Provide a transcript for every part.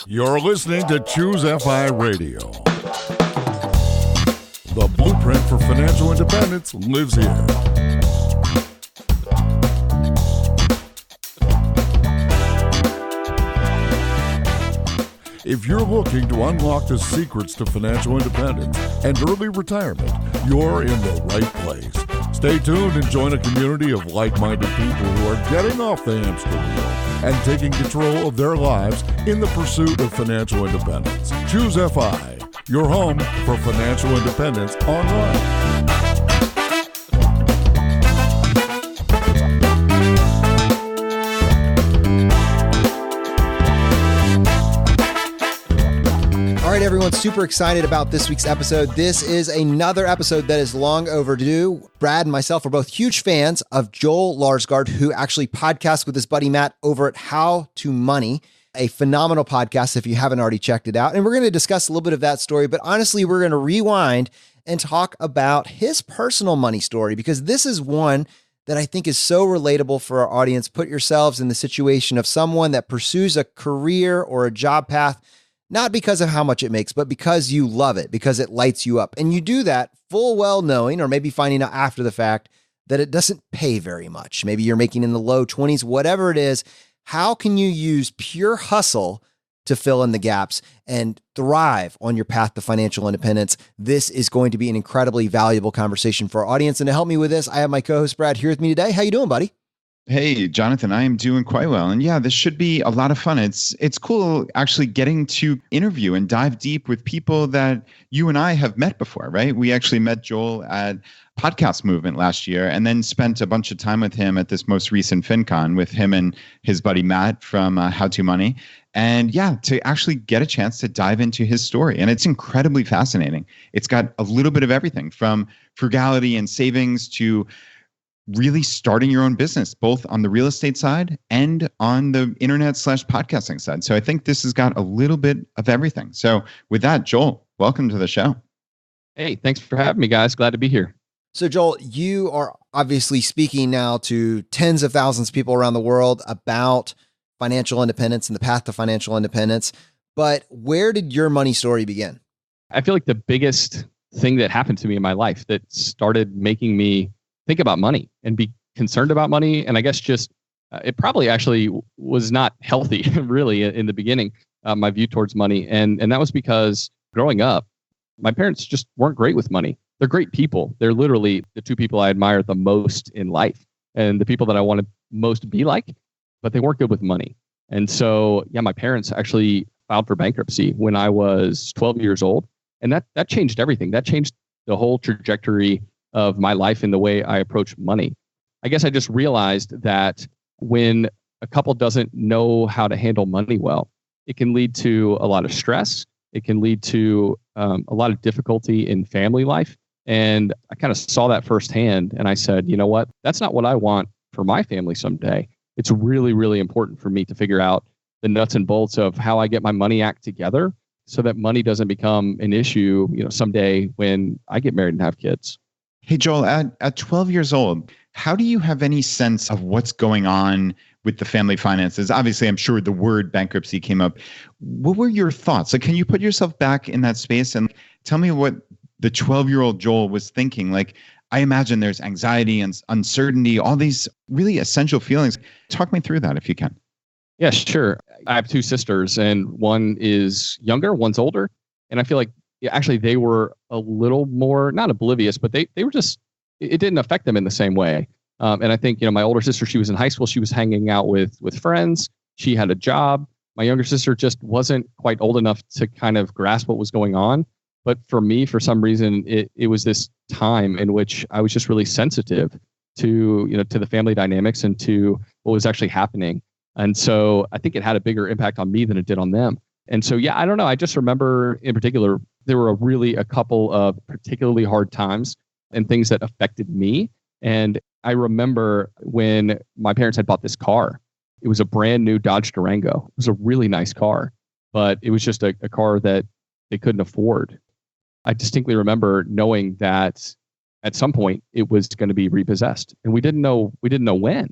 You're listening to ChooseFI Radio. The blueprint for financial independence lives here. If you're looking to unlock the secrets to financial independence and early retirement, you're in the right place. Stay tuned and join a community of like-minded people who are getting off the hamster wheel and taking control of their lives in the pursuit of financial independence. ChooseFI, your home for financial independence online. All right, everyone, super excited about this week's episode. This is another episode that is long overdue. Brad and myself are both huge fans of Joel Larsgaard, who actually podcasts with his buddy Matt over at How to Money, a phenomenal podcast if you haven't already checked it out. And we're going to discuss a little bit of that story, but honestly, we're going to rewind and talk about his personal money story, because this is one that I think is so relatable for our audience. Put yourselves in the situation of someone that pursues a career or a job path, not because of how much it makes, but because you love it, because it lights you up. And you do that full well knowing, or maybe finding out after the fact, that it doesn't pay very much. Maybe you're making in the low 20s, whatever it is. How can you use pure hustle to fill in the gaps and thrive on your path to financial independence? This is going to be an incredibly valuable conversation for our audience. And to help me with this, I have my co-host Brad here with me today. How you doing, buddy? Hey, Jonathan, I am doing quite well. And yeah, this should be a lot of fun. It's cool actually getting to interview and dive deep with people that you and I have met before, right? We actually met Joel at Podcast Movement last year and then spent a bunch of time with him at this most recent FinCon with him and his buddy Matt from How to Money. And yeah, to actually get a chance to dive into his story. And it's incredibly fascinating. It's got a little bit of everything from frugality and savings to really starting your own business, both on the real estate side and on the internet/podcasting side. So I think this has got a little bit of everything. So with that, Joel, welcome to the show. Hey, thanks for having me, guys. Glad to be here. So Joel, you are obviously speaking now to tens of thousands of people around the world about financial independence and the path to financial independence. But where did your money story begin? I feel like the biggest thing that happened to me in my life that started making me think about money and be concerned about money. And I guess just, it probably actually was not healthy really in the beginning, my view towards money. And that was because growing up, my parents just weren't great with money. They're great people. They're literally the two people I admire the most in life and the people that I want to most be like, but they weren't good with money. And so, yeah, my parents actually filed for bankruptcy when I was 12 years old. And that changed everything. That changed the whole trajectory of my life and the way I approach money. I guess I just realized that when a couple doesn't know how to handle money well, it can lead to a lot of stress. It can lead to a lot of difficulty in family life. And I kind of saw that firsthand. And I said, you know what? That's not what I want for my family someday. It's really, really important for me to figure out the nuts and bolts of how I get my money act together so that money doesn't become an issue, someday when I get married and have kids. Hey, Joel, at 12 years old, how do you have any sense of what's going on with the family finances? Obviously, I'm sure the word bankruptcy came up. What were your thoughts? Like, can you put yourself back in that space and tell me what the 12-year-old Joel was thinking? Like, I imagine there's anxiety and uncertainty, all these really essential feelings. Talk me through that if you can. Yeah, sure. I have two sisters, and one is younger, one's older. And I feel like actually they were a little more, not oblivious, but they were just, it didn't affect them in the same way. And I think, my older sister, she was in high school. She was hanging out with friends. She had a job. My younger sister just wasn't quite old enough to kind of grasp what was going on. But for me, for some reason, it was this time in which I was just really sensitive to, to the family dynamics and to what was actually happening. And so I think it had a bigger impact on me than it did on them. And so, yeah, I don't know. I just remember in particular, there were a couple of particularly hard times and things that affected me. And I remember when my parents had bought this car. It was a brand new Dodge Durango. It was a really nice car, but it was just a car that they couldn't afford. I distinctly remember knowing that at some point it was going to be repossessed, and we didn't know when.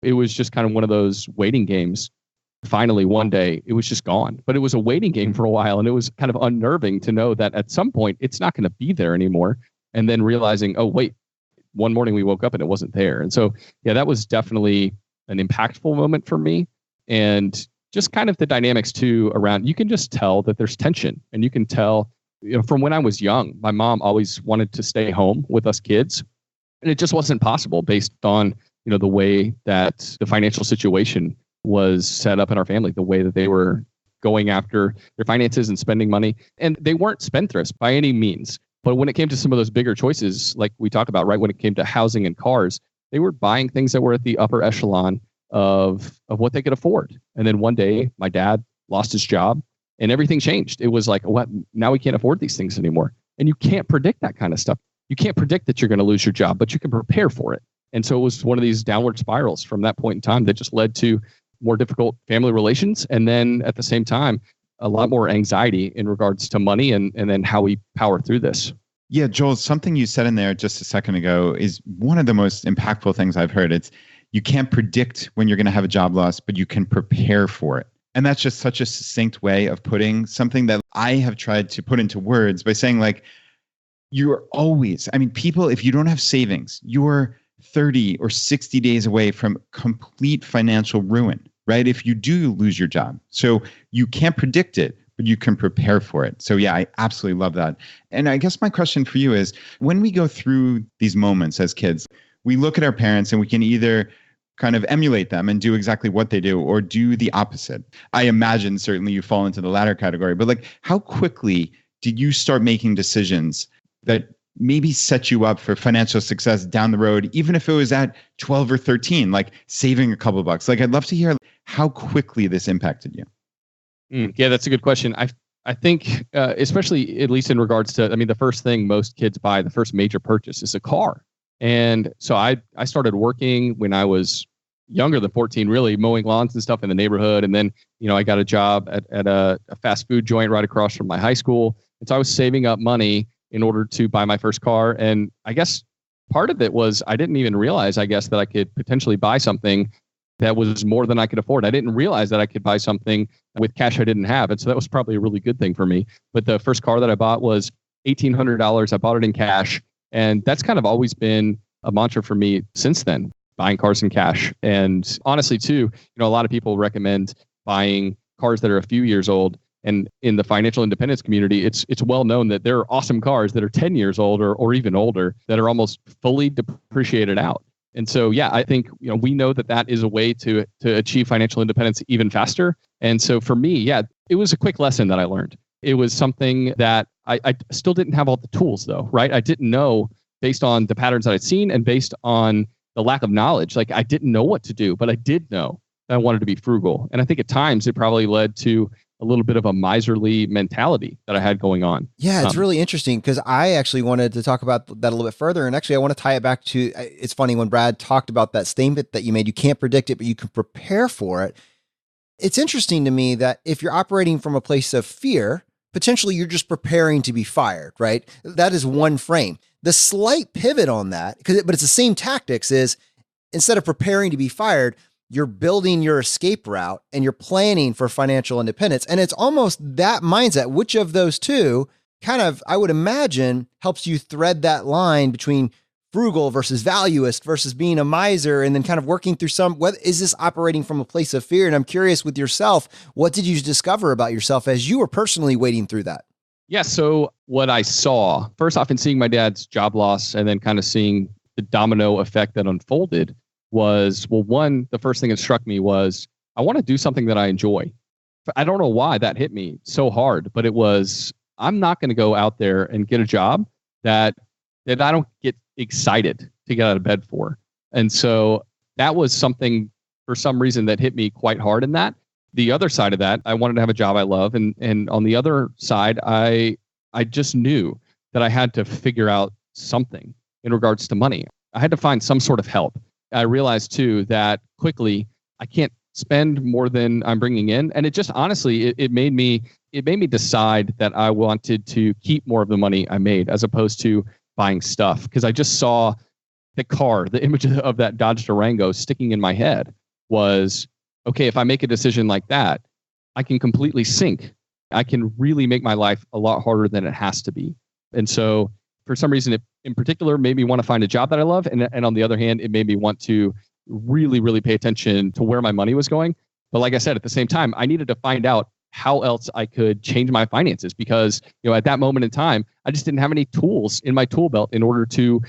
It was just kind of one of those waiting games. finally one day it was just gone. But it was a waiting game for a while, and it was kind of unnerving to know that at some point it's not going to be there anymore. And then realizing, oh, wait, one morning we woke up and it wasn't there. And so, yeah, that was definitely an impactful moment for me. And just kind of the dynamics too around, you can just tell that there's tension, and you can tell, from when I was young, my mom always wanted to stay home with us kids. And it just wasn't possible based on, the way that the financial situation was set up in our family, the way that they were going after their finances and spending money. And they weren't spendthrifts by any means. But when it came to some of those bigger choices, like we talked about, right, when it came to housing and cars, they were buying things that were at the upper echelon of what they could afford. And then one day, my dad lost his job and everything changed. It was like, what? Now we can't afford these things anymore. And you can't predict that kind of stuff. You can't predict that you're going to lose your job, but you can prepare for it. And so it was one of these downward spirals from that point in time that just led to more difficult family relations. And then at the same time, a lot more anxiety in regards to money and then how we power through this. Yeah, Joel, something you said in there just a second ago is one of the most impactful things I've heard. It's you can't predict when you're going to have a job loss, but you can prepare for it. And that's just such a succinct way of putting something that I have tried to put into words by saying, like, you're always, people, if you don't have savings, you're 30 or 60 days away from complete financial ruin, right? If you do lose your job. So you can't predict it, but you can prepare for it. So yeah, I absolutely love that. And I guess my question for you is, when we go through these moments as kids, we look at our parents and we can either kind of emulate them and do exactly what they do or do the opposite. I imagine certainly you fall into the latter category, but like, how quickly did you start making decisions that maybe set you up for financial success down the road, even if it was at 12 or 13, like saving a couple of bucks? Like, I'd love to hear how quickly this impacted you. Yeah, that's a good question. I think, especially at least in regards to, the first thing most kids buy, the first major purchase is a car. And so I started working when I was younger than 14, really mowing lawns and stuff in the neighborhood. And then, I got a job at a fast food joint right across from my high school. And so I was saving up money in order to buy my first car. And I guess part of it was I didn't even realize, that I could potentially buy something that was more than I could afford. I didn't realize that I could buy something with cash I didn't have. And so that was probably a really good thing for me. But the first car that I bought was $1,800. I bought it in cash. And that's kind of always been a mantra for me since then, buying cars in cash. And honestly, too, a lot of people recommend buying cars that are a few years old. And in the financial independence community, it's well known that there are awesome cars that are 10 years old or even older that are almost fully depreciated out. And so, yeah, I think, we know that is a way to achieve financial independence even faster. And so for me, yeah, it was a quick lesson that I learned. It was something that I still didn't have all the tools, though, right? I didn't know, based on the patterns that I'd seen and based on the lack of knowledge, like I didn't know what to do, but I did know that I wanted to be frugal. And I think at times it probably led to a little bit of a miserly mentality that I had going on. Yeah, it's really interesting because I actually wanted to talk about that a little bit further. And actually, I want to tie it back to, it's funny when Brad talked about that statement that you made, you can't predict it, but you can prepare for it. It's interesting to me that if you're operating from a place of fear, potentially you're just preparing to be fired, right? That is one frame. The slight pivot on that, but it's the same tactics, is instead of preparing to be fired, you're building your escape route and you're planning for financial independence. And it's almost that mindset. Which of those two kind of, I would imagine, helps you thread that line between frugal versus valuist versus being a miser, and then kind of working through what is this operating from a place of fear? And I'm curious with yourself, what did you discover about yourself as you were personally wading through that? Yeah. So what I saw, first off, in seeing my dad's job loss and then kind of seeing the domino effect that unfolded, was, well, one, the first thing that struck me was I want to do something that I enjoy. I don't know why that hit me so hard, but it was, I'm not going to go out there and get a job that I don't get excited to get out of bed for. And so that was something, for some reason, that hit me quite hard in that. The other side of that, I wanted to have a job I love. And on the other side, I just knew that I had to figure out something in regards to money. I had to find some sort of help. I realized too that quickly I can't spend more than I'm bringing in, and it just honestly it made me decide that I wanted to keep more of the money I made as opposed to buying stuff, because I just saw the image of that Dodge Durango sticking in my head was okay, if I make a decision like that, I can completely sink. I can really make my life a lot harder than it has to be. And so for some reason, it in particular made me want to find a job that I love. And on the other hand, it made me want to really, really pay attention to where my money was going. But like I said, at the same time, I needed to find out how else I could change my finances because, at that moment in time, I just didn't have any tools in my tool belt in order to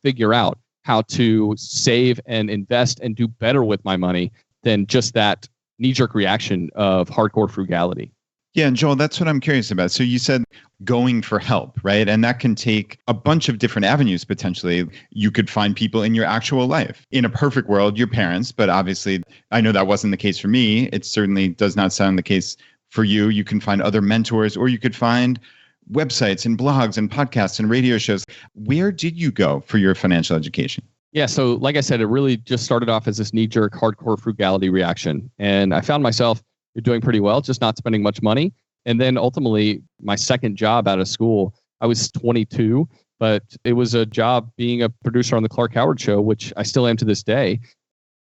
figure out how to save and invest and do better with my money than just that knee-jerk reaction of hardcore frugality. Yeah, and Joel, that's what I'm curious about. So you said going for help, right? And that can take a bunch of different avenues potentially. You could find people in your actual life. In a perfect world, your parents, but obviously I know that wasn't the case for me. It certainly does not sound the case for you. You can find other mentors, or you could find websites and blogs and podcasts and radio shows. Where did you go for your financial education? Yeah, so like I said, it really just started off as this knee-jerk hardcore frugality reaction. And I found myself doing pretty well, just not spending much money. And then ultimately, my second job out of school, I was 22, but it was a job being a producer on the Clark Howard Show, which I still am to this day.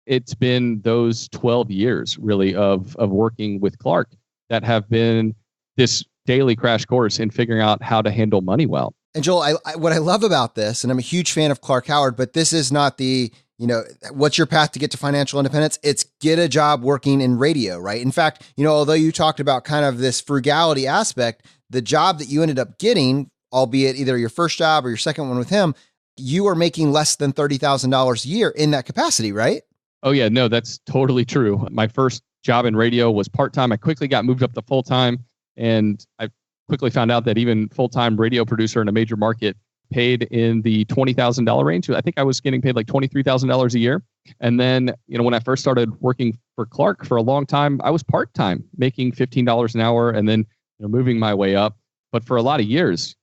It's been those 12 years really of working with Clark that have been this daily crash course in figuring out how to handle money well. And Joel, what I love about this, and I'm a huge fan of Clark Howard, but this is not the, what's your path to get to financial independence? It's get a job working in radio, right? In fact, although you talked about kind of this frugality aspect, the job that you ended up getting, albeit either your first job or your second one with him, you are making less than $30,000 a year in that capacity, right? Oh yeah, no, that's totally true. My first job in radio was part-time. I quickly got moved up to full-time, and I quickly found out that even full-time radio producer in a major market paid in the $20,000 range. I think I was getting paid like $23,000 a year. And then, when I first started working for Clark for a long time, I was part-time, making $15 an hour and then moving my way up. But for a lot of years,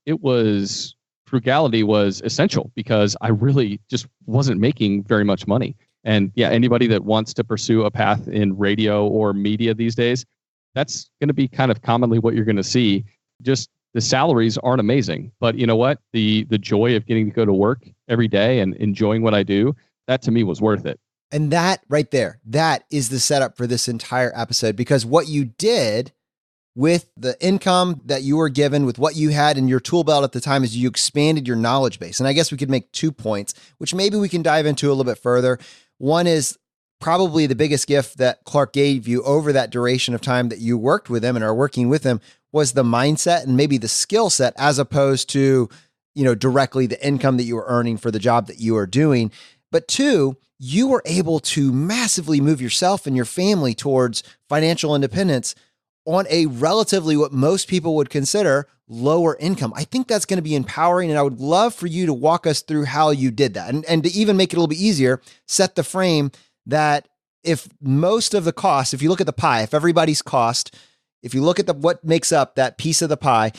frugality was essential because I really just wasn't making very much money. And yeah, anybody that wants to pursue a path in radio or media these days, that's going to be kind of commonly what you're going to see. Just the salaries aren't amazing, but you know what? The joy of getting to go to work every day and enjoying what I do, that to me was worth it. And that right there, that is the setup for this entire episode, because what you did with the income that you were given, with what you had in your tool belt at the time, is you expanded your knowledge base. And I guess we could make 2 points, which maybe we can dive into a little bit further. One is probably the biggest gift that Clark gave you over that duration of time that you worked with him and are working with him was the mindset and maybe the skill set, as opposed to, directly the income that you were earning for the job that you are doing. But 2, you were able to massively move yourself and your family towards financial independence on a relatively, what most people would consider, lower income. I think that's going to be empowering. And I would love for you to walk us through how you did that. And to even make it a little bit easier, set the frame that if most of the cost, if you look at the pie, if everybody's cost, if you look at what makes up that piece of the pie,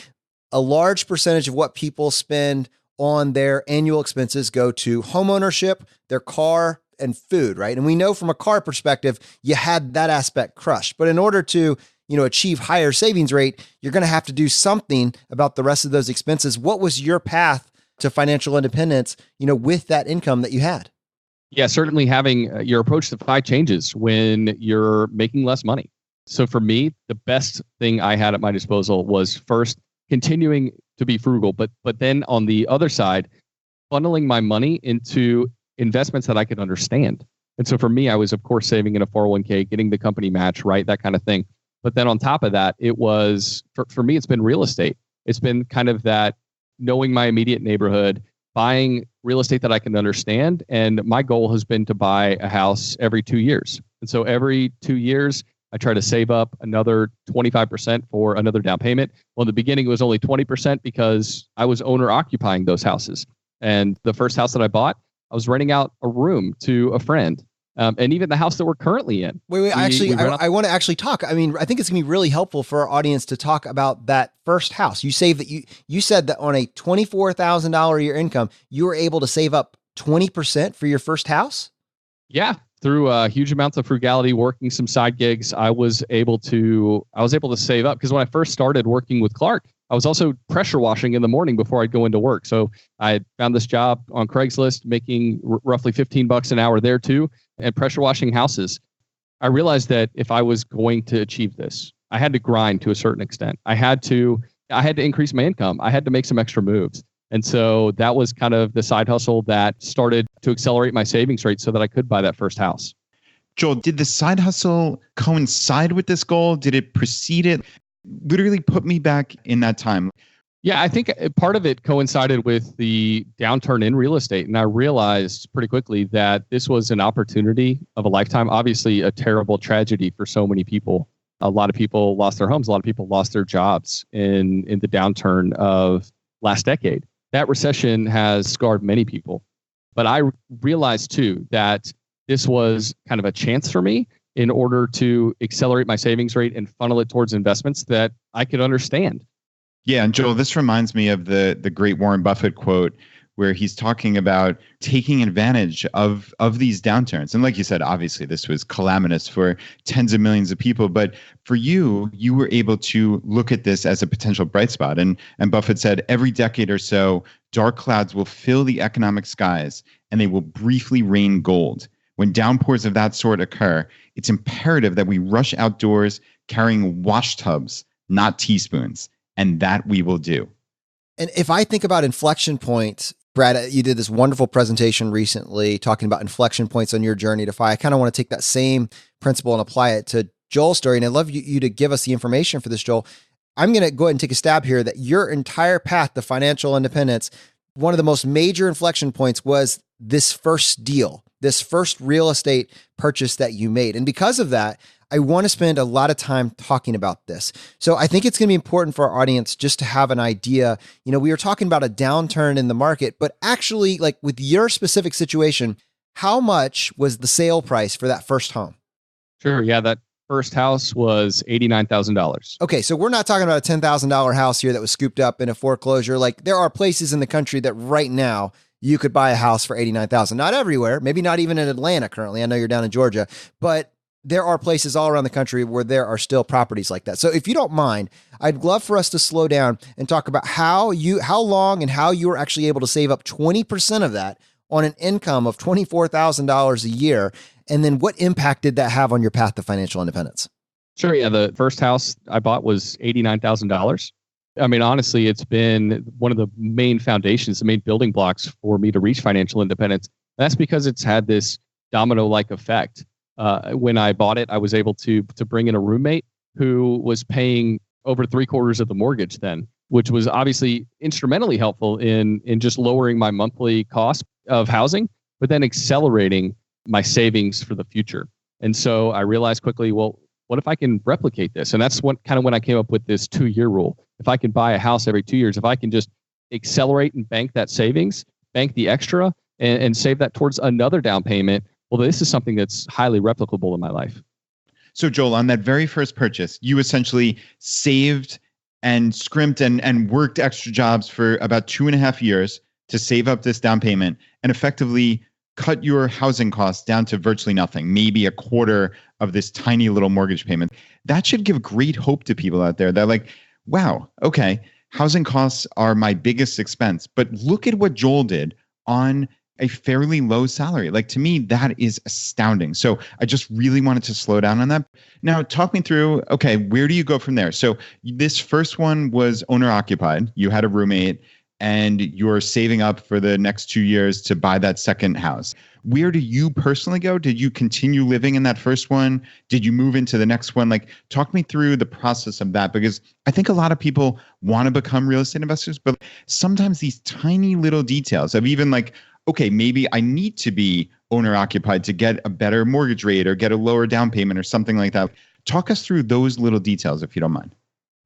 a large percentage of what people spend on their annual expenses go to home ownership, their car, and food, right? And we know from a car perspective, you had that aspect crushed. But in order to, achieve higher savings rate, you're going to have to do something about the rest of those expenses. What was your path to financial independence, with that income that you had? Yeah, certainly having your approach to FI changes when you're making less money. So for me, the best thing I had at my disposal was first continuing to be frugal, but then on the other side, funneling my money into investments that I could understand. And so for me, I was, of course, saving in a 401k, getting the company match, right? That kind of thing. But then on top of that, it was, for me, it's been real estate. It's been kind of that knowing my immediate neighborhood, buying real estate that I can understand. And my goal has been to buy a house every 2 years. And so every 2 years, I try to save up another 25% for another down payment. Well, in the beginning, it was only 20% because I was owner occupying those houses. And the first house that I bought, I was renting out a room to a friend. And even the house that we're currently in. Wait, I want to actually talk. I mean, I think it's going to be really helpful for our audience to talk about that first house. You said that on a $24,000 a year income, you were able to save up 20% for your first house? Yeah. Through huge amounts of frugality, working some side gigs, I was able to save up, because when I first started working with Clark, I was also pressure washing in the morning before I'd go into work. So I found this job on Craigslist, making roughly $15 an hour there too, and pressure washing houses. I realized that if I was going to achieve this, I had to grind to a certain extent. I had to increase my income. I had to make some extra moves. And so that was kind of the side hustle that started to accelerate my savings rate so that I could buy that first house. Joel, did the side hustle coincide with this goal? Did it precede it? Literally put me back in that time. Yeah, I think part of it coincided with the downturn in real estate. And I realized pretty quickly that this was an opportunity of a lifetime. Obviously, a terrible tragedy for so many people. A lot of people lost their homes. A lot of people lost their jobs in the downturn of last decade. That recession has scarred many people. But I realized, too, that this was kind of a chance for me in order to accelerate my savings rate and funnel it towards investments that I could understand. Yeah, and Joel, this reminds me of the great Warren Buffett quote where he's talking about taking advantage of these downturns. And like you said, obviously this was calamitous for tens of millions of people, but for you were able to look at this as a potential bright spot. And Buffett said, every decade or so, dark clouds will fill the economic skies and they will briefly rain gold. When downpours of that sort occur, it's imperative that we rush outdoors carrying wash tubs, not teaspoons. And that we will do. And if I think about inflection points, Brad, you did this wonderful presentation recently talking about inflection points on your journey to FI. I kind of want to take that same principle and apply it to Joel's story. And I'd love you to give us the information for this, Joel. I'm going to go ahead and take a stab here that your entire path to financial independence, one of the most major inflection points was this first deal, this first real estate purchase that you made. And because of that, I want to spend a lot of time talking about this. So I think it's going to be important for our audience just to have an idea. You know, we were talking about a downturn in the market, but actually, like with your specific situation, how much was the sale price for that first home? Sure. Yeah, that first house was $89,000. Okay, so we're not talking about a $10,000 house here that was scooped up in a foreclosure. Like there are places in the country that right now you could buy a house for $89,000. Not everywhere, maybe not even in Atlanta currently. I know you're down in Georgia, but there are places all around the country where there are still properties like that. So if you don't mind, I'd love for us to slow down and talk about how long and how you were actually able to save up 20% of that on an income of $24,000 a year. And then what impact did that have on your path to financial independence? Sure. Yeah. The first house I bought was $89,000. I mean, honestly, it's been one of the main foundations, the main building blocks for me to reach financial independence. And that's because it's had this domino-like effect. When I bought it, I was able to bring in a roommate who was paying over 3/4 of the mortgage then, which was obviously instrumentally helpful in just lowering my monthly cost of housing, but then accelerating my savings for the future. And so I realized quickly, well, what if I can replicate this? And that's when I came up with this 2-year rule. If I can buy a house every 2 years, if I can just accelerate and bank that savings, bank the extra, and save that towards another down payment, well, this is something that's highly replicable in my life. So Joel, on that very first purchase, you essentially saved and scrimped and worked extra jobs for about 2.5 years to save up this down payment and effectively cut your housing costs down to virtually nothing, maybe a quarter of this tiny little mortgage payment. That should give great hope to people out there. They're like, wow, okay, housing costs are my biggest expense, but look at what Joel did on a fairly low salary. Like to me, that is astounding. So I just really wanted to slow down on that. Now, talk me through, okay, where do you go from there? So this first one was owner occupied. You had a roommate and you're saving up for the next 2 years to buy that second house. Where do you personally go? Did you continue living in that first one? Did you move into the next one? Like, talk me through the process of that, because I think a lot of people want to become real estate investors, but sometimes these tiny little details of even like, okay, maybe I need to be owner occupied to get a better mortgage rate or get a lower down payment or something like that. Talk us through those little details, if you don't mind.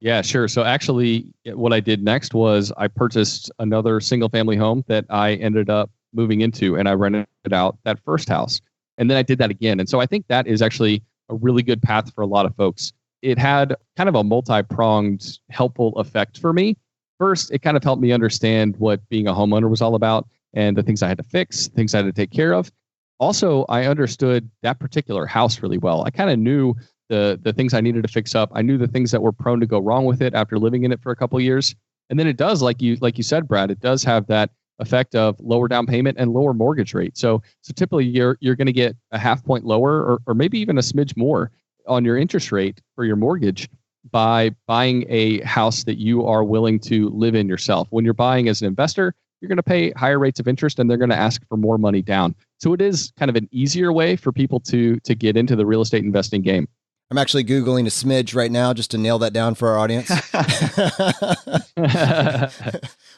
Yeah, sure. So actually, what I did next was I purchased another single family home that I ended up moving into, and I rented out that first house. And then I did that again. And so I think that is actually a really good path for a lot of folks. It had kind of a multi-pronged helpful effect for me. First, it kind of helped me understand what being a homeowner was all about and the things I had to fix, things I had to take care of. Also, I understood that particular house really well. I kind of knew the things I needed to fix up. I knew the things that were prone to go wrong with it after living in it for a couple of years. And then it does, like you said, Brad, it does have that effect of lower down payment and lower mortgage rate. So typically you're going to get a half point lower or maybe even a smidge more on your interest rate for your mortgage by buying a house that you are willing to live in yourself. When you're buying as an investor, you're going to pay higher rates of interest and they're going to ask for more money down. So it is kind of an easier way for people to get into the real estate investing game. I'm actually Googling a smidge right now just to nail that down for our audience.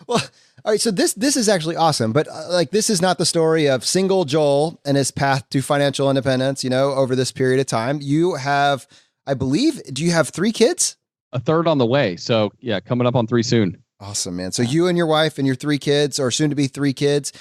Well, all right. So this is actually awesome, but like this is not the story of single Joel and his path to financial independence, over this period of time. You have, I believe, do you have 3 kids? A third on the way. So yeah, coming up on 3 soon. Awesome, man. So you and your wife and your 3 kids, or soon to be 3 kids,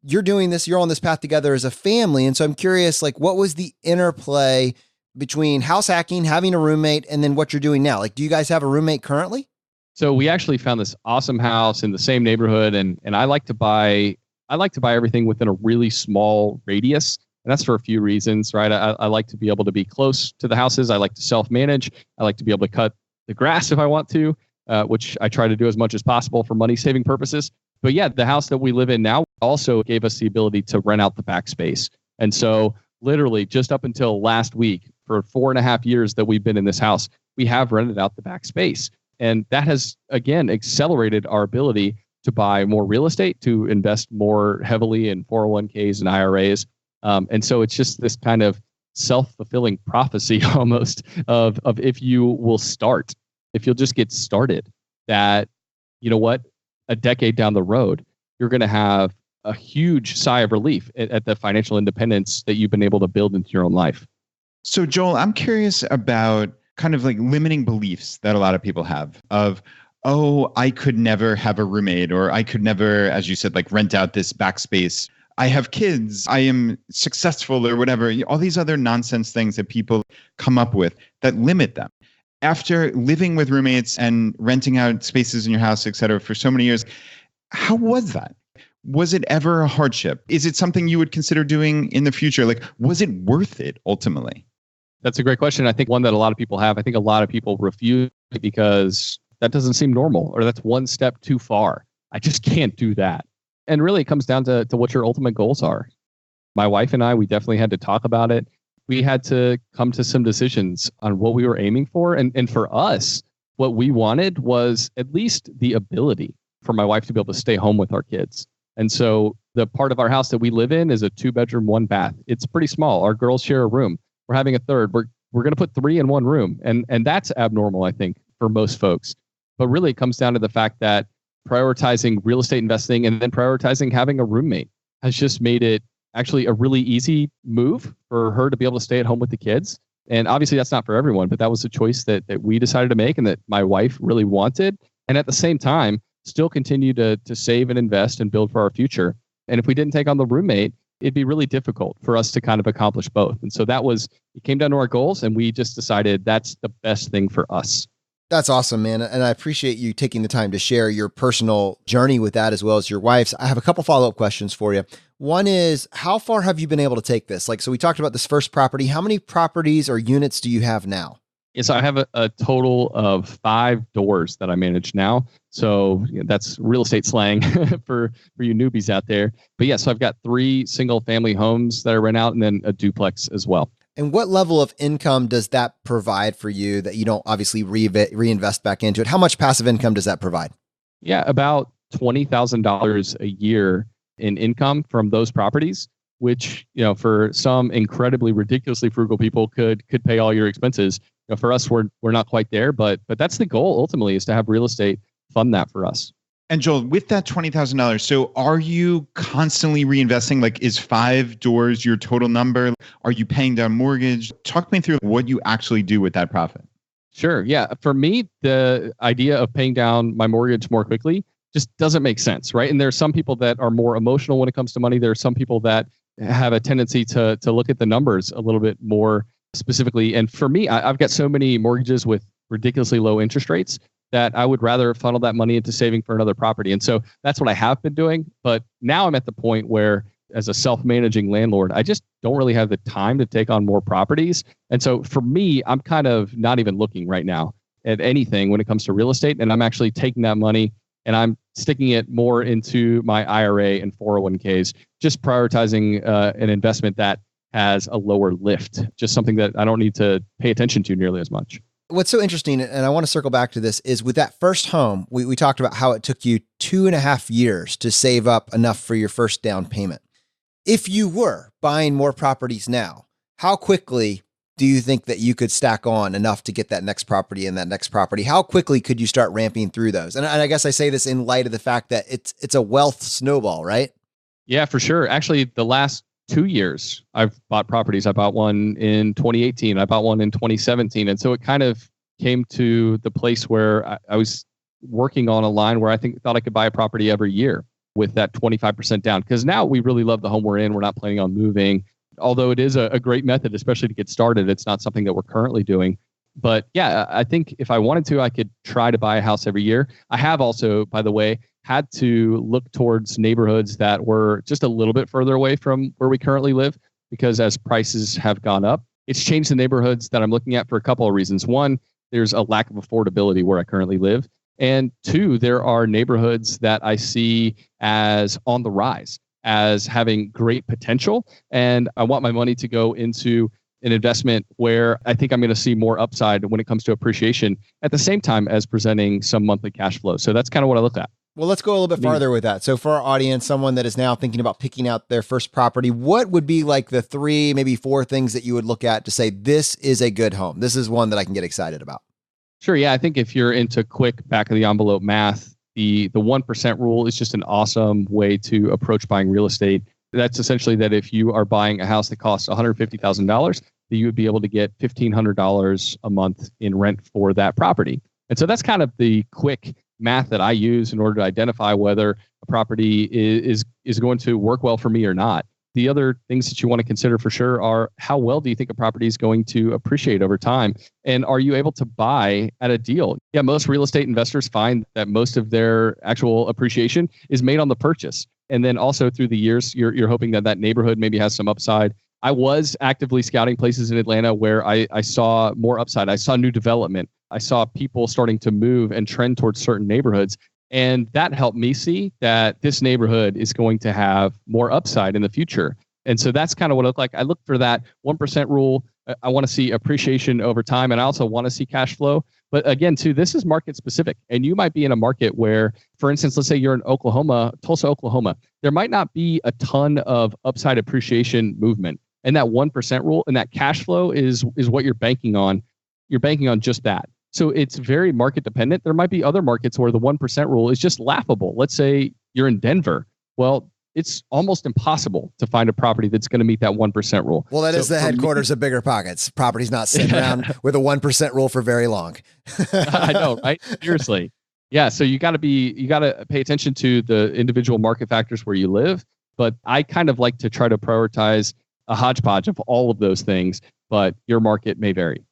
you're doing this, you're on this path together as a family. And so I'm curious, like, what was the interplay between house hacking, having a roommate, and then what you're doing now? Like, do you guys have a roommate currently? So we actually found this awesome house in the same neighborhood, and I like to buy everything within a really small radius. And that's for a few reasons, right? I like to be able to be close to the houses. I like to self-manage. I like to be able to cut the grass if I want to, which I try to do as much as possible for money saving purposes. But yeah, the house that we live in now also gave us the ability to rent out the back space. And so literally just up until last week, for 4.5 years that we've been in this house, we have rented out the back space. And that has, again, accelerated our ability to buy more real estate, to invest more heavily in 401ks and IRAs. And so it's just this kind of self-fulfilling prophecy almost of if you will start, if you'll just get started, that, you know what, a decade down the road, you're going to have a huge sigh of relief at the financial independence that you've been able to build into your own life. So Joel, I'm curious about kind of like limiting beliefs that a lot of people have of, oh, I could never have a roommate, or I could never, as you said, like rent out this backspace. I have kids, I am successful, or whatever, all these other nonsense things that people come up with that limit them. After living with roommates and renting out spaces in your house, et cetera, for so many years, how was that? Was it ever a hardship? Is it something you would consider doing in the future? Like, was it worth it ultimately? That's a great question. I think one that a lot of people have. I think a lot of people refuse because that doesn't seem normal, or that's one step too far. I just can't do that. And really, it comes down to what your ultimate goals are. My wife and I, we definitely had to talk about it. We had to come to some decisions on what we were aiming for. And for us, what we wanted was at least the ability for my wife to be able to stay home with our kids. And so the part of our house that we live in is a 2-bedroom, 1-bath. It's pretty small. Our girls share a room. We're having a third. We're going to put 3 in one room. And that's abnormal, I think, for most folks. But really, it comes down to the fact that prioritizing real estate investing and then prioritizing having a roommate has just made it actually a really easy move for her to be able to stay at home with the kids. And obviously, that's not for everyone, but that was a choice that we decided to make and that my wife really wanted. And at the same time, still continue to save and invest and build for our future. And if we didn't take on the roommate, it'd be really difficult for us to kind of accomplish both. And so it came down to our goals, and we just decided that's the best thing for us. That's awesome, man. And I appreciate you taking the time to share your personal journey with that as well as your wife's. I have a couple follow-up questions for you. One is, how far have you been able to take this? Like, so we talked about this first property. How many properties or units do you have now? Yes, I have a total of 5 doors that I manage now. So that's real estate slang for you newbies out there. But yeah, so I've got 3 single family homes that I rent out and then a duplex as well. And what level of income does that provide for you that you don't obviously reinvest back into it? How much passive income does that provide? Yeah, about $20,000 a year in income from those properties, which, for some incredibly ridiculously frugal people could pay all your expenses. For us, we're not quite there, but that's the goal ultimately, is to have real estate fund that for us. And Joel, with that $20,000, so are you constantly reinvesting? Like, is 5 doors your total number? Are you paying down mortgage? Talk me through what you actually do with that profit. Sure. Yeah. For me, the idea of paying down my mortgage more quickly just doesn't make sense, right? And there are some people that are more emotional when it comes to money. There are some people that have a tendency to look at the numbers a little bit more specifically. And for me, I've got so many mortgages with ridiculously low interest rates that I would rather funnel that money into saving for another property. And so that's what I have been doing. But now I'm at the point where, as a self-managing landlord, I just don't really have the time to take on more properties. And so for me, I'm kind of not even looking right now at anything when it comes to real estate. And I'm actually taking that money and I'm sticking it more into my IRA and 401ks, just prioritizing an investment that has a lower lift, just something that I don't need to pay attention to nearly as much. What's so interesting, and I want to circle back to this, is with that first home, we talked about how it took you 2.5 years to save up enough for your first down payment. If you were buying more properties now, how quickly do you think that you could stack on enough to get that next property and that next property? How quickly could you start ramping through those? And I guess I say this in light of the fact that it's a wealth snowball, right? Yeah, for sure. Actually, the last 2 years, I've bought properties. I bought one in 2018. I bought one in 2017. And so it kind of came to the place where I was working on a line where I thought I could buy a property every year with that 25% down. Because now we really love the home we're in. We're not planning on moving. Although it is a great method, especially to get started. It's not something that we're currently doing. But yeah, I think if I wanted to, I could try to buy a house every year. I have also, by the way, had to look towards neighborhoods that were just a little bit further away from where we currently live, because as prices have gone up, it's changed the neighborhoods that I'm looking at for a couple of reasons. One, there's a lack of affordability where I currently live. And two, there are neighborhoods that I see as on the rise, as having great potential. And I want my money to go into an investment where I think I'm going to see more upside when it comes to appreciation at the same time as presenting some monthly cash flow. So that's kind of what I look at. Well, let's go a little bit farther with that. So for our audience, someone that is now thinking about picking out their first property, what would be like the 3, maybe 4 things that you would look at to say, this is a good home? This is one that I can get excited about. Sure. Yeah. I think if you're into quick back of the envelope math, the 1% rule is just an awesome way to approach buying real estate. That's essentially that if you are buying a house that costs $150,000, that you would be able to get $1,500 a month in rent for that property. And so that's kind of the quick math that I use in order to identify whether a property is going to work well for me or not. The other things that you want to consider for sure are, how well do you think a property is going to appreciate over time? And are you able to buy at a deal? Yeah, most real estate investors find that most of their actual appreciation is made on the purchase. And then also through the years, you're hoping that that neighborhood maybe has some upside. I was actively scouting places in Atlanta where I saw more upside. I saw new development. I saw people starting to move and trend towards certain neighborhoods. And that helped me see that this neighborhood is going to have more upside in the future. And so that's kind of what I look like. I look for that 1% rule. I want to see appreciation over time. And I also want to see cash flow. But again, too, this is market specific. And you might be in a market where, for instance, let's say you're in Oklahoma, Tulsa, Oklahoma. There might not be a ton of upside appreciation movement. And that 1% rule and that cash flow is what you're banking on. You're banking on just that. So it's very market dependent. There might be other markets where the 1% rule is just laughable. Let's say you're in Denver. Well, it's almost impossible to find a property that's going to meet that 1% rule. Well, that is the headquarters of Bigger Pockets. Property's not sitting around with a 1% rule for very long. I know, right? Seriously. Yeah. So you got to pay attention to the individual market factors where you live. But I kind of like to try to prioritize a hodgepodge of all of those things, but your market may vary.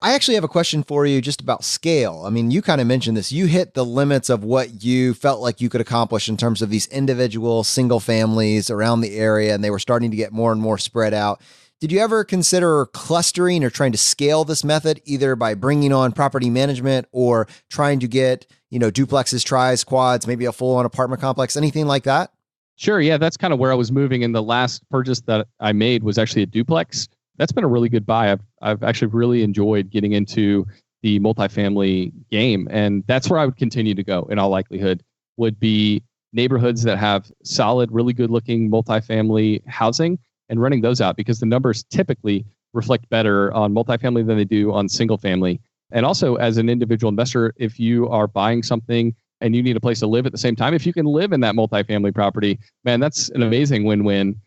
I actually have a question for you just about scale. I mean, you kind of mentioned this. You hit the limits of what you felt like you could accomplish in terms of these individual single families around the area, and they were starting to get more and more spread out. Did you ever consider clustering or trying to scale this method, either by bringing on property management or trying to get, duplexes, tris, quads, maybe a full-on apartment complex, anything like that? Sure. Yeah, that's kind of where I was moving. And the last purchase that I made was actually a duplex. That's been a really good buy. I've actually really enjoyed getting into the multifamily game. And that's where I would continue to go in all likelihood, would be neighborhoods that have solid, really good looking multifamily housing and running those out, because the numbers typically reflect better on multifamily than they do on single family. And also as an individual investor, if you are buying something and you need a place to live at the same time, if you can live in that multifamily property, man, that's an amazing win-win.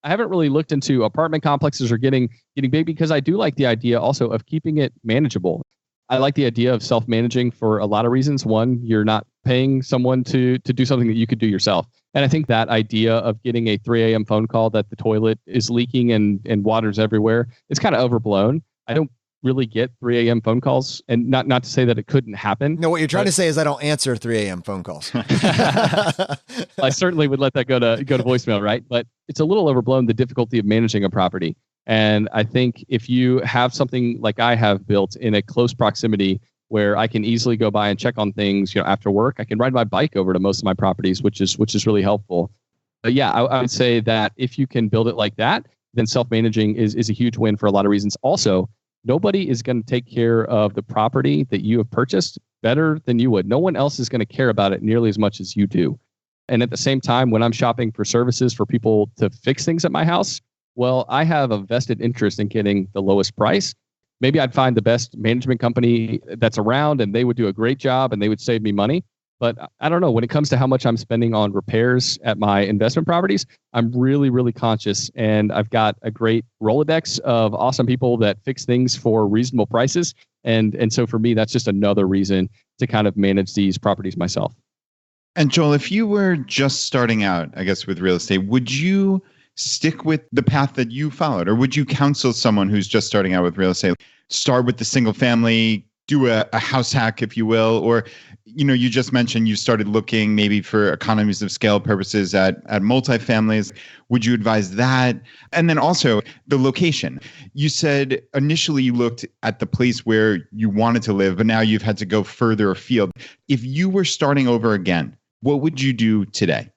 I haven't really looked into apartment complexes or getting big, because I do like the idea also of keeping it manageable. I like the idea of self-managing for a lot of reasons. One, you're not paying someone to do something that you could do yourself. And I think that idea of getting a 3 a.m. phone call that the toilet is leaking and water's everywhere is kind of overblown. I don't really get 3 a.m. phone calls, and not to say that it couldn't happen. No, what you're trying to say is I don't answer 3 a.m. phone calls. I certainly would let that go to voicemail, right? But it's a little overblown, the difficulty of managing a property. And I think if you have something like I have built in a close proximity where I can easily go by and check on things, after work. I can ride my bike over to most of my properties, which is really helpful. But yeah, I would say that if you can build it like that, then self-managing is a huge win for a lot of reasons. Also, nobody is going to take care of the property that you have purchased better than you would. No one else is going to care about it nearly as much as you do. And at the same time, when I'm shopping for services for people to fix things at my house, well, I have a vested interest in getting the lowest price. Maybe I'd find the best management company that's around and they would do a great job and they would save me money. But I don't know, when it comes to how much I'm spending on repairs at my investment properties, I'm really, really conscious. And I've got a great Rolodex of awesome people that fix things for reasonable prices. And so for me, that's just another reason to kind of manage these properties myself. And Joel, if you were just starting out, I guess, with real estate, would you stick with the path that you followed? Or would you counsel someone who's just starting out with real estate, start with the single family, do a house hack, if you will? Or, you just mentioned you started looking maybe for economies of scale purposes at multifamilies. Would you advise that? And then also the location. You said initially you looked at the place where you wanted to live, but now you've had to go further afield. If you were starting over again, what would you do today?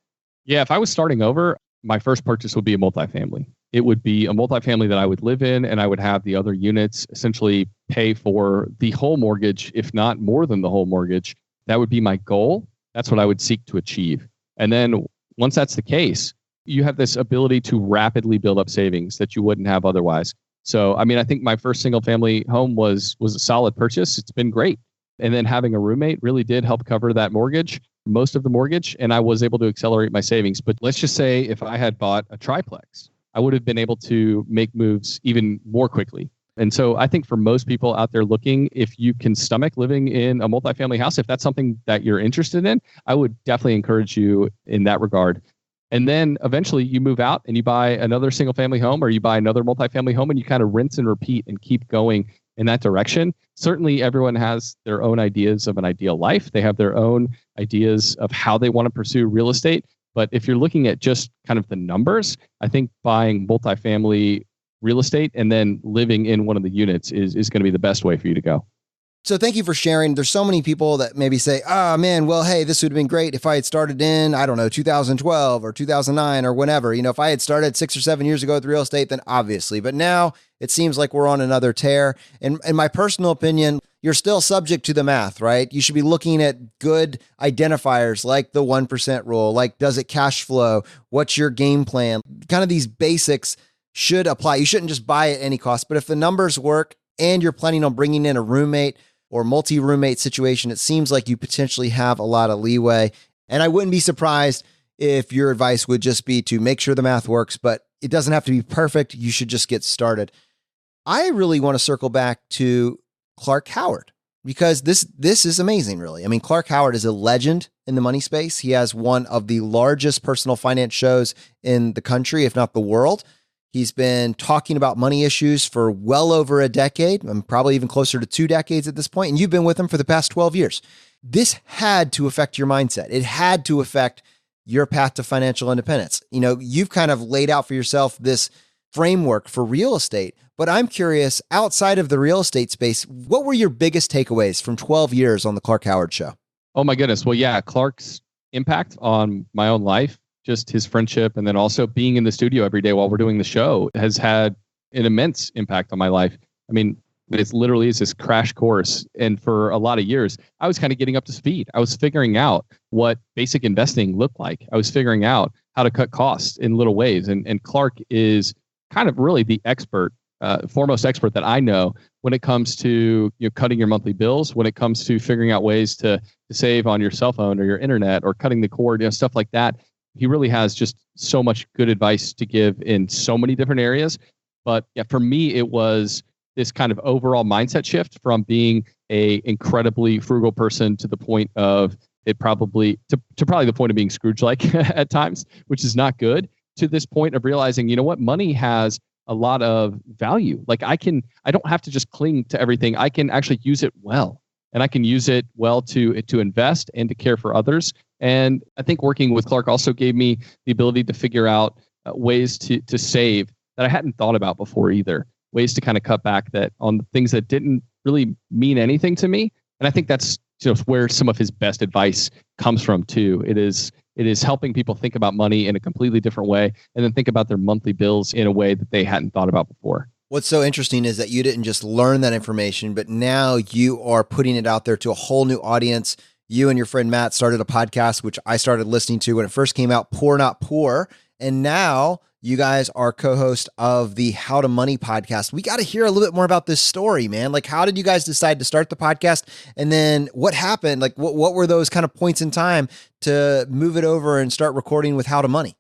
Yeah, if I was starting over, my first purchase would be a multifamily. It would be a multifamily that I would live in, and I would have the other units essentially pay for the whole mortgage, if not more than the whole mortgage. That would be my goal. That's what I would seek to achieve. And then once that's the case, you have this ability to rapidly build up savings that you wouldn't have otherwise. So, I think my first single family home was a solid purchase. It's been great. And then having a roommate really did help cover that mortgage, most of the mortgage, and I was able to accelerate my savings. But let's just say if I had bought a triplex, I would have been able to make moves even more quickly. And so I think for most people out there looking, if you can stomach living in a multifamily house, if that's something that you're interested in, I would definitely encourage you in that regard. And then eventually you move out and you buy another single family home, or you buy another multifamily home, and you kind of rinse and repeat and keep going in that direction. Certainly everyone has their own ideas of an ideal life. They have their own ideas of how they want to pursue real estate. But if you're looking at just kind of the numbers, I think buying multifamily real estate and then living in one of the units is going to be the best way for you to go. So thank you for sharing. There's so many people that maybe say, man, well, hey, this would have been great if I had started in, 2012 or 2009 or whenever. If I had started 6 or 7 years ago with real estate, then obviously. But now it seems like we're on another tear. And in my personal opinion, you're still subject to the math, right? You should be looking at good identifiers like the 1% rule, like does it cash flow? What's your game plan? Kind of these basics should apply. You shouldn't just buy at any cost. But if the numbers work and you're planning on bringing in a roommate or multi-roommate situation, it seems like you potentially have a lot of leeway. And I wouldn't be surprised if your advice would just be to make sure the math works, but it doesn't have to be perfect. You should just get started. I really want to circle back to Clark Howard, because this is amazing, really. Clark Howard is a legend in the money space. He has one of the largest personal finance shows in the country, if not the world. He's been talking about money issues for well over a decade, and probably even closer to 2 decades at this point. And you've been with him for the past 12 years. This had to affect your mindset. It had to affect your path to financial independence. You've kind of laid out for yourself this framework for real estate, but I'm curious, outside of the real estate space, what were your biggest takeaways from 12 years on the Clark Howard Show? Oh my goodness. Well, yeah, Clark's impact on my own life, just his friendship, and then also being in the studio every day while we're doing the show has had an immense impact on my life. It's literally this crash course. And for a lot of years, I was kind of getting up to speed. I was figuring out what basic investing looked like. I was figuring out how to cut costs in little ways. And Clark is kind of really the foremost expert that I know when it comes to cutting your monthly bills, when it comes to figuring out ways to save on your cell phone or your internet or cutting the cord, stuff like that. He really has just so much good advice to give in so many different areas. But yeah, for me, it was this kind of overall mindset shift from being a incredibly frugal person to the point of probably the point of being Scrooge-like at times, which is not good, to this point of realizing, money has a lot of value. Like I don't have to just cling to everything. I can actually use it well. And I can use it well to invest and to care for others. And I think working with Clark also gave me the ability to figure out ways to save that I hadn't thought about before either. Ways to kind of cut back on things that didn't really mean anything to me, And I think that's where some of his best advice comes from too. It is helping people think about money in a completely different way, and then think about their monthly bills in a way that they hadn't thought about before. What's so interesting is that you didn't just learn that information, but now you are putting it out there to a whole new audience. You and your friend Matt started a podcast, which I started listening to when it first came out, Poor Not Poor. And now you guys are co-host of the How to Money podcast. We got to hear a little bit more about this story, man. Like, how did you guys decide to start the podcast? And then what happened? Like, what were those kind of points in time to move it over and start recording with How to Money?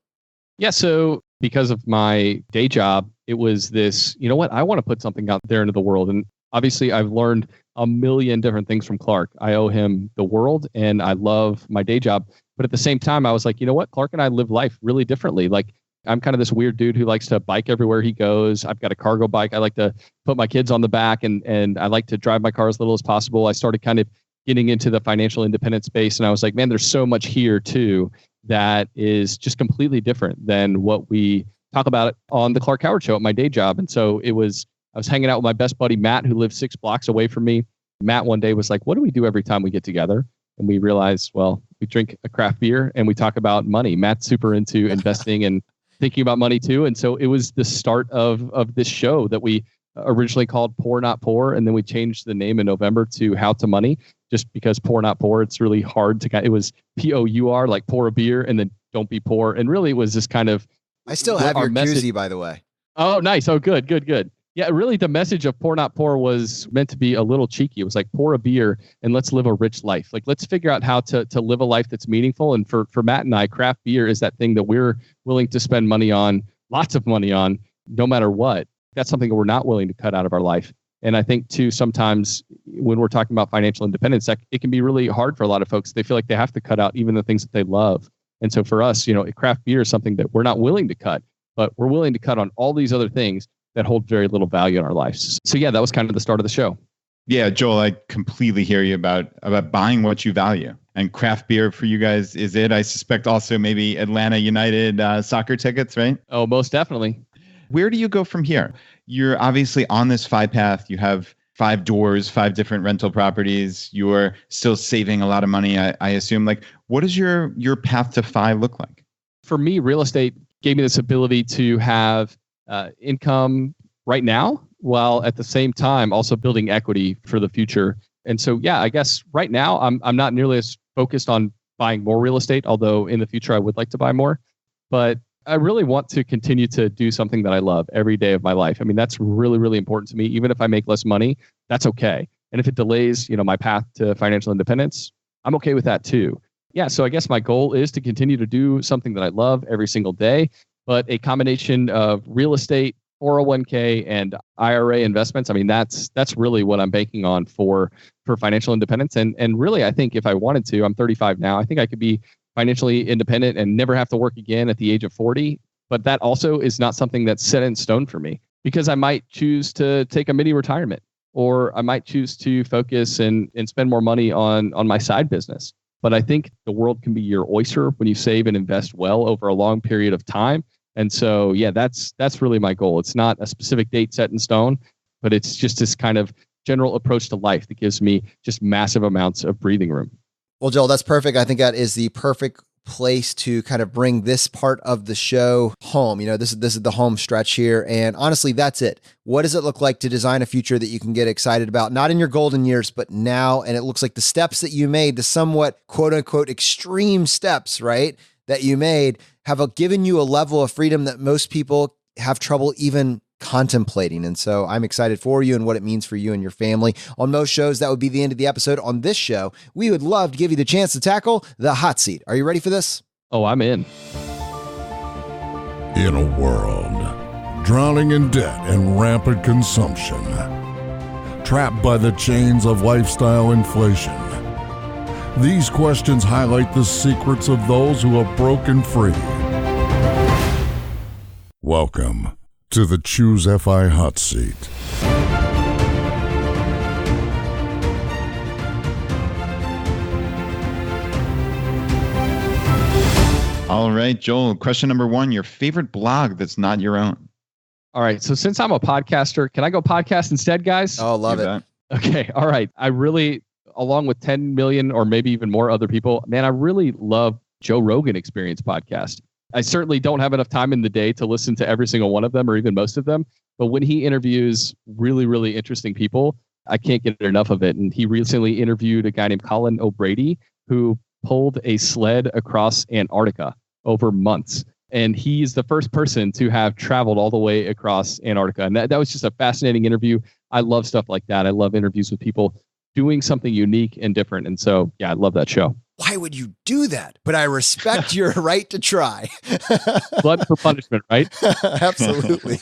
Yeah. So because of my day job, it was this, you know what, I want to put something out there into the world. And obviously I've learned a million different things from Clark. I owe him the world and I love my day job. But at the same time, I was like, you know what, Clark and I live life really differently. Like, I'm kind of this weird dude who likes to bike everywhere he goes. I've got a cargo bike. I like to put my kids on the back and I like to drive my car as little as possible. I started kind of getting into the financial independence space. And I was like, man, there's so much here too that is just completely different than what we talk about on the Clark Howard Show at my day job. And so I was hanging out with my best buddy, Matt, who lives 6 blocks away from me. Matt one day was like, what do we do every time we get together? And we realized, well, we drink a craft beer and we talk about money. Matt's super into investing and thinking about money too. And so it was the start of this show that we originally called Poor Not Poor. And then we changed the name in November to How to Money, just because Poor Not Poor, it's really hard to it was POUR, like pour a beer, and then don't be poor. And really it was this kind of, I still have your koozie, by the way. Oh, nice. Oh, good. Yeah, really the message of Poor Not Poor was meant to be a little cheeky. It was like, pour a beer and let's live a rich life. Like, let's figure out how to live a life that's meaningful. And for Matt and I, craft beer is that thing that we're willing to spend money on, lots of money on, no matter what. That's something that we're not willing to cut out of our life. And I think too, sometimes when we're talking about financial independence, it can be really hard for a lot of folks. They feel like they have to cut out even the things that they love. And so for us, craft beer is something that we're not willing to cut, but we're willing to cut on all these other things that hold very little value in our lives. So yeah, that was kind of the start of the show. Yeah, Joel, I completely hear you about buying what you value. And craft beer for you guys is it. I suspect also maybe Atlanta United soccer tickets, right? Oh, most definitely. Where do you go from here? You're obviously on this FI path. You have 5 doors, 5 different rental properties. You're still saving a lot of money, I assume. Like, what does your path to FI look like? For me, real estate gave me this ability to have income right now, while at the same time also building equity for the future. And so, yeah, I guess right now I'm not nearly as focused on buying more real estate, although in the future I would like to buy more. But I really want to continue to do something that I love every day of my life. I mean, that's really, really important to me. Even if I make less money, that's okay. And if it delays, my path to financial independence, I'm okay with that too. Yeah, so I guess my goal is to continue to do something that I love every single day. But a combination of real estate, 401k, and IRA investments, I mean, that's really what I'm banking on for financial independence. And really, I think if I wanted to, I'm 35 now, I think I could be financially independent and never have to work again at the age of 40. But that also is not something that's set in stone for me, because I might choose to take a mini retirement, or I might choose to focus and spend more money on my side business. But I think the world can be your oyster when you save and invest well over a long period of time. And so, yeah, that's really my goal. It's not a specific date set in stone, but it's just this kind of general approach to life that gives me just massive amounts of breathing room. Well, Joel, that's perfect. I think that is the perfect place to kind of bring this part of the show home. This is the home stretch here. And honestly, that's it. What does it look like to design a future that you can get excited about, not in your golden years, but now? And it looks like the steps that you made, the somewhat quote unquote extreme steps, right, that you made, have given you a level of freedom that most people have trouble even contemplating. And so I'm excited for you and what it means for you and your family. On most shows, that would be the end of the episode. On this show, we would love to give you the chance to tackle the hot seat. Are you ready for this? Oh, I'm in. In a world drowning in debt and rampant consumption, trapped by the chains of lifestyle inflation, these questions highlight the secrets of those who have broken free. Welcome to the ChooseFI hot seat. All right, Joel, question number 1, your favorite blog that's not your own. All right. So since I'm a podcaster, can I go podcast instead, guys? Oh, love it. Okay. All right. I really along with 10 million or maybe even more other people, man, I really love Joe Rogan Experience podcast. I certainly don't have enough time in the day to listen to every single one of them or even most of them. But when he interviews really, really interesting people, I can't get enough of it. And he recently interviewed a guy named Colin O'Brady who pulled a sled across Antarctica over months. And he's the first person to have traveled all the way across Antarctica. And that was just a fascinating interview. I love stuff like that. I love interviews with people doing something unique and different. And so, yeah, I love that show. Why would you do that? But I respect your right to try. Blood for punishment, right? Absolutely.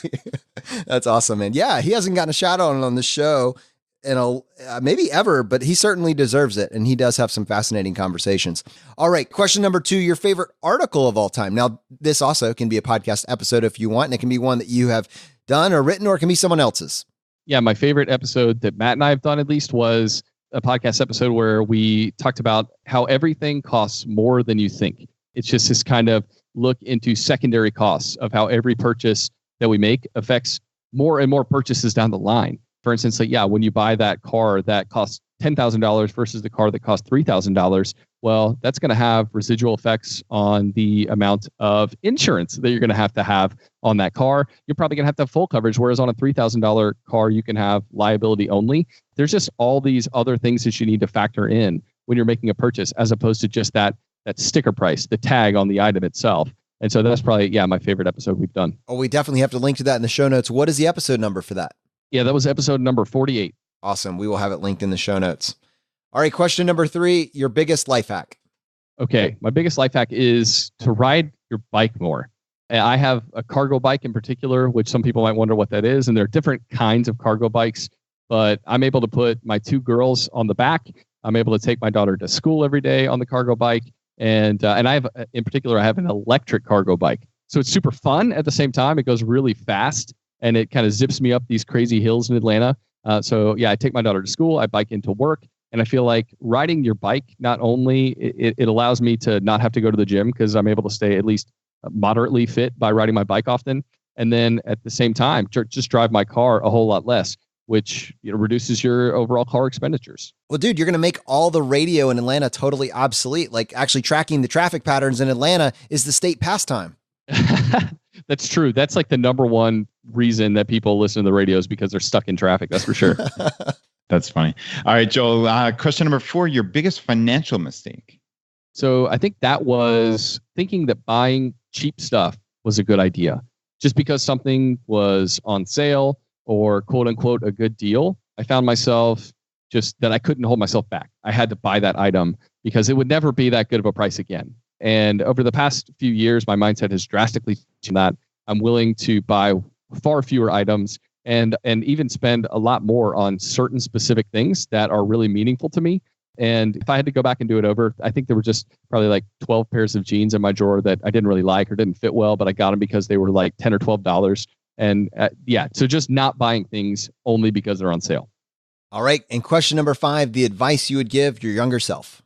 That's awesome, man. Yeah, he hasn't gotten a shout out on this show in maybe ever, but he certainly deserves it. And he does have some fascinating conversations. All right. Question number 2, your favorite article of all time. Now, this also can be a podcast episode if you want, and it can be one that you have done or written, or it can be someone else's. Yeah, my favorite episode that Matt and I have done at least was a podcast episode where we talked about how everything costs more than you think. It's just this kind of look into secondary costs of how every purchase that we make affects more and more purchases down the line. For instance, like, when you buy that car that costs $10,000 versus the car that costs $3,000, well, that's going to have residual effects on the amount of insurance that you're going to have on that car. You're probably going to have full coverage, whereas on a $3,000 car, you can have liability only. There's just all these other things that you need to factor in when you're making a purchase, as opposed to just that sticker price, the tag on the item itself. And so that's probably, my favorite episode we've done. Oh, we definitely have to link to that in the show notes. What is the episode number for that? Yeah, that was episode number 48. Awesome. We will have it linked in the show notes. All right. Question number 3, your biggest life hack. Okay. My biggest life hack is to ride your bike more. I have a cargo bike in particular, which some people might wonder what that is. And there are different kinds of cargo bikes, but I'm able to put my 2 girls on the back. I'm able to take my daughter to school every day on the cargo bike. And I have, in particular, I have an electric cargo bike. So it's super fun at the same time. It goes really fast and it kind of zips me up these crazy hills in Atlanta. So I take my daughter to school, I bike into work, and I feel like riding your bike, not only it allows me to not have to go to the gym because I'm able to stay at least moderately fit by riding my bike often. And then at the same time, just drive my car a whole lot less, which reduces your overall car expenditures. Well, dude, you're going to make all the radio in Atlanta totally obsolete. Like actually tracking the traffic patterns in Atlanta is the state pastime. That's true. That's like the number one reason that people listen to the radio is because they're stuck in traffic. That's for sure. That's funny. All right, Joel, question number 4, your biggest financial mistake. So I think that was thinking that buying cheap stuff was a good idea. Just because something was on sale or quote unquote a good deal, I found myself just that I couldn't hold myself back. I had to buy that item because it would never be that good of a price again. And over the past few years, my mindset has drastically changed that. I'm willing to buy far fewer items and even spend a lot more on certain specific things that are really meaningful to me. And if I had to go back and do it over, I think there were just probably like 12 pairs of jeans in my drawer that I didn't really like or didn't fit well, but I got them because they were like $10 or $12. And so just not buying things only because they're on sale. All right. And question number 5, the advice you would give your younger self.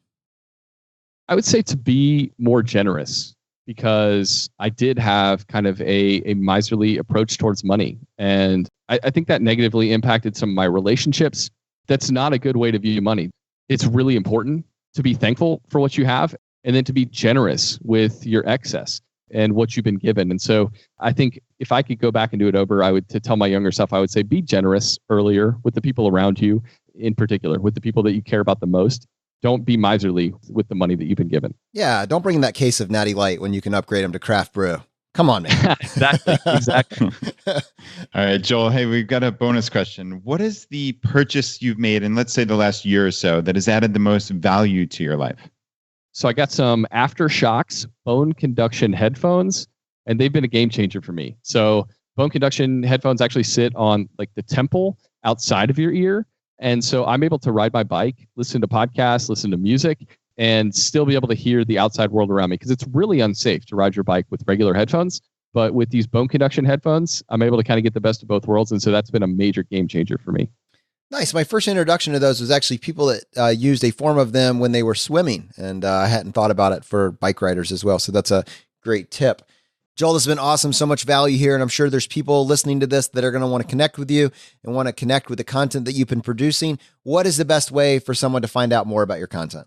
I would say to be more generous, because I did have kind of a miserly approach towards money. And I think that negatively impacted some of my relationships. That's not a good way to view money. It's really important to be thankful for what you have and then to be generous with your excess and what you've been given. And so I think if I could go back and do it over, to tell my younger self, I would say be generous earlier with the people around you, in particular, with the people that you care about the most. Don't be miserly with the money that you've been given. Yeah, don't bring that case of Natty Light when you can upgrade them to craft brew. Come on, man. Exactly. All right, Joel, hey, we've got a bonus question. What is the purchase you've made in, let's say, the last year or so that has added the most value to your life? So I got some Aftershocks bone conduction headphones, and they've been a game changer for me. So bone conduction headphones actually sit on like the temple outside of your ear. And so I'm able to ride my bike, listen to podcasts, listen to music, and still be able to hear the outside world around me, because it's really unsafe to ride your bike with regular headphones. But with these bone conduction headphones, I'm able to kind of get the best of both worlds. And so that's been a major game changer for me. Nice. My first introduction to those was actually people that used a form of them when they were swimming. And I hadn't thought about it for bike riders as well. So that's a great tip. Joel, this has been awesome. So much value here. And I'm sure there's people listening to this that are going to want to connect with you and want to connect with the content that you've been producing. What is the best way for someone to find out more about your content?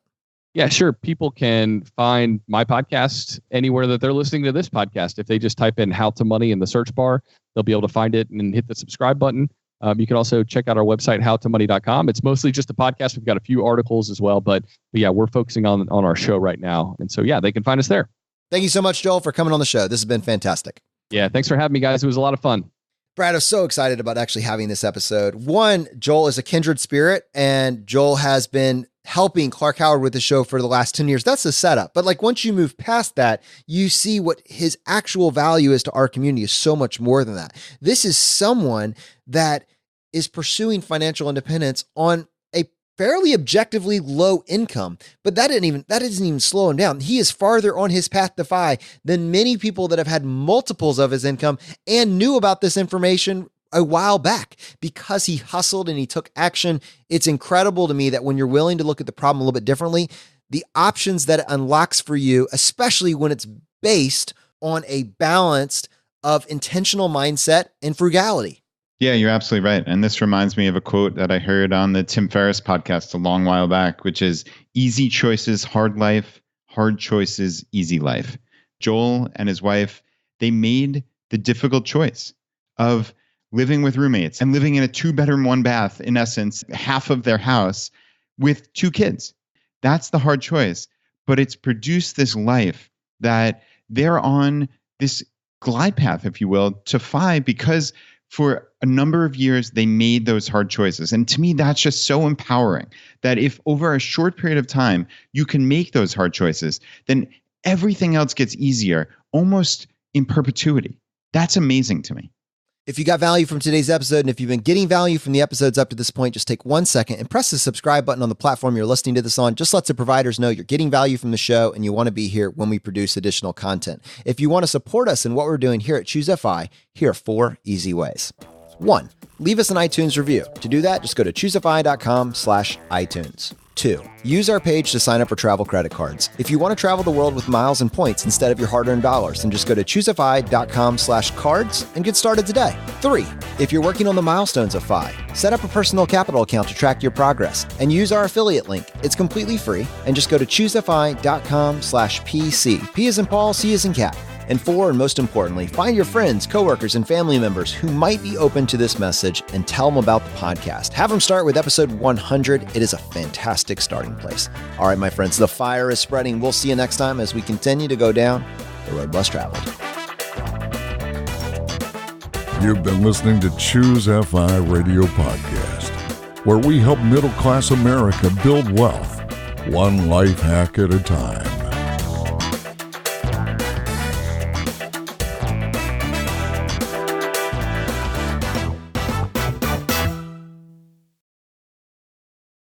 Yeah, sure. People can find my podcast anywhere that they're listening to this podcast. If they just type in How to Money in the search bar, they'll be able to find it and hit the subscribe button. You can also check out our website, howtomoney.com. It's mostly just a podcast. We've got a few articles as well, but yeah, we're focusing on our show right now. And so, yeah, they can find us there. Thank you so much, Joel, for coming on the show. This has been fantastic. Yeah, thanks for having me, guys. It was a lot of fun. Brad, I'm so excited about actually having this episode. One, Joel is a kindred spirit, and Joel has been helping Clark Howard with the show for the last 10 years. That's the setup. But like once you move past that, you see what his actual value is to our community is so much more than that. This is someone that is pursuing financial independence on a fairly objectively low income, but that isn't even slowing down. He is farther on his path to FI than many people that have had multiples of his income and knew about this information a while back because he hustled and he took action. It's incredible to me that when you're willing to look at the problem a little bit differently, the options that it unlocks for you, especially when it's based on a balance of intentional mindset and frugality. Yeah, you're absolutely right. And this reminds me of a quote that I heard on the Tim Ferriss podcast a long while back, which is easy choices, hard life, hard choices, easy life. Joel and his wife, they made the difficult choice of living with roommates and living in a 2-bedroom, 1-bath, in essence, half of their house with 2 kids. That's the hard choice. But it's produced this life that they're on this glide path, if you will, to FI because for a number of years, they made those hard choices. And to me, that's just so empowering that if over a short period of time, you can make those hard choices, then everything else gets easier, almost in perpetuity. That's amazing to me. If you got value from today's episode, and if you've been getting value from the episodes up to this point, just take 1 second and press the subscribe button on the platform you're listening to this on. Just lets the providers know you're getting value from the show and you want to be here when we produce additional content. If you want to support us in what we're doing here at ChooseFI, here are 4 easy ways. 1, leave us an iTunes review. To do that, just go to ChooseFI.com/iTunes. 2, use our page to sign up for travel credit cards. If you want to travel the world with miles and points instead of your hard-earned dollars, then just go to ChooseFI.com/cards and get started today. 3, if you're working on the milestones of FI, set up a personal capital account to track your progress and use our affiliate link. It's completely free and just go to ChooseFI.com/PC. P as in Paul, C as in cat. And 4, and most importantly, find your friends, coworkers, and family members who might be open to this message and tell them about the podcast. Have them start with episode 100. It is a fantastic starting place. All right, my friends, the fire is spreading. We'll see you next time as we continue to go down the road less traveled. You've been listening to ChooseFI Radio Podcast, where we help middle-class America build wealth, one life hack at a time.